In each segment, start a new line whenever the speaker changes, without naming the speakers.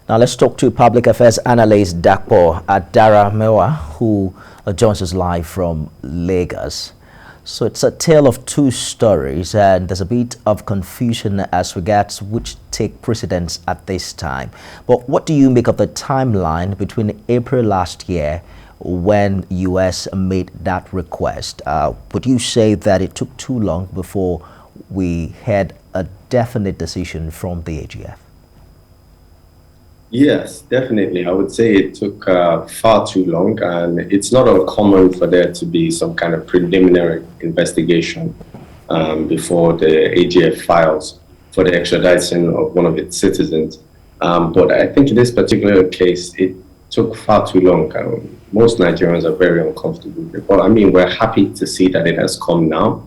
Now let's talk to public affairs analyst Dapo Adaramewa, who joins us live from Lagos. So it's a tale of two stories, and there's a bit of confusion as regards which take precedence at this time. But what do you make of the timeline between April last year when US made that request? Would you say that it took too long before we had a definite decision from the AGF?
Yes, definitely. I would say it took far too long, and it's not uncommon for there to be some kind of preliminary investigation before the AGF files for the extradition of one of its citizens. But I think in this particular case, it took far too long. Most Nigerians are very uncomfortable with it. But I mean, we're happy to see that it has come now.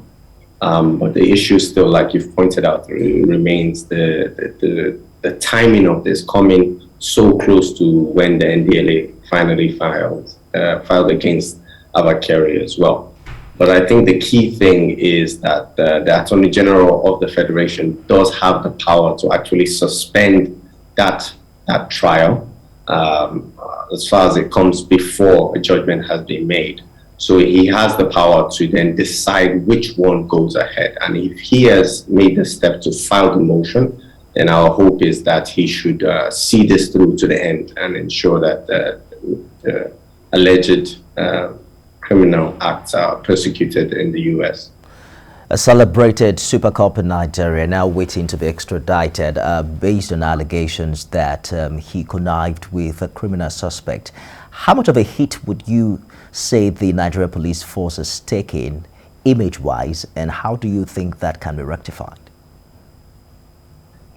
But the issue still, like you've pointed out, remains the timing of this coming so close to when the NDLEA finally filed against Abba Kyari as well. But I think the key thing is that the Attorney General of the Federation does have the power to actually suspend that trial as far as it comes before a judgment has been made. So he has the power to then decide which one goes ahead. And if he has made the step to file the motion, then our hope is that he should see this through to the end and ensure that the alleged criminal acts are persecuted in the US.
A celebrated Super Cup in Nigeria now waiting to be extradited based on allegations that he connived with a criminal suspect. How much of a hit would you say the Nigeria police force is taking image-wise, and how do you think that can be rectified?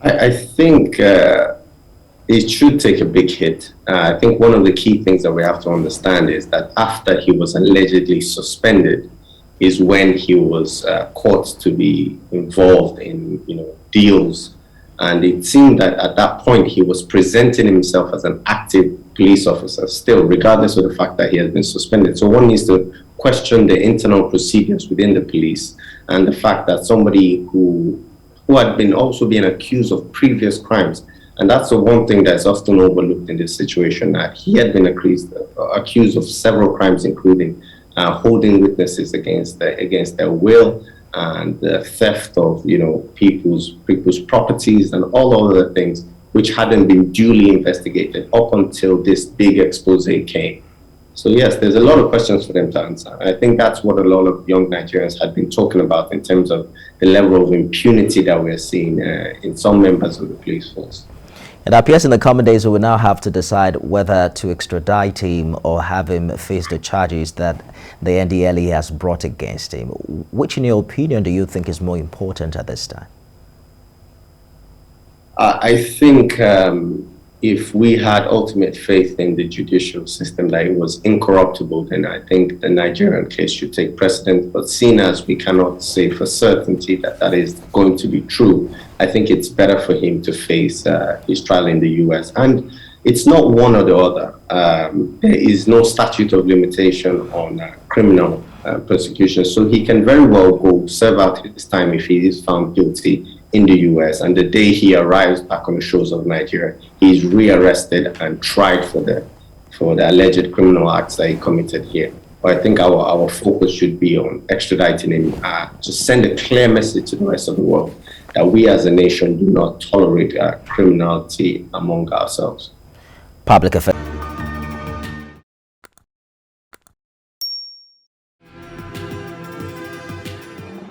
I think it should take a big hit. I think one of the key things that we have to understand is that after he was allegedly suspended is when he was caught to be involved in deals. And it seemed that at that point he was presenting himself as an active police officer still, regardless of the fact that he has been suspended. So one needs to question the internal procedures within the police and the fact that somebody who had been also being accused of previous crimes. And that's the one thing that's often overlooked in this situation, that he had been accused of several crimes, including holding witnesses against their will and the theft of people's properties and all other things which hadn't been duly investigated up until this big expose came. So yes, there's a lot of questions for them to answer. I think that's what a lot of young Nigerians had been talking about in terms of the level of impunity that we're seeing in some members of the police force.
It appears in the coming days we will now have to decide whether to extradite him or have him face the charges that the NDLEA has brought against him. Which, in your opinion, do you think is more important at this time?
I think if we had ultimate faith in the judicial system that it was incorruptible, then I think the Nigerian case should take precedent. But seeing as we cannot say for certainty that that is going to be true, I think it's better for him to face his trial in the US. And it's not one or the other. There is no statute of limitation on criminal persecution. So he can very well go serve out his time if he is found guilty in the US, and the day he arrives back on the shores of Nigeria, he's rearrested and tried for the alleged criminal acts that he committed here. But I think our focus should be on extraditing him to send a clear message to the rest of the world that we as a nation do not tolerate criminality among ourselves.
Public affairs.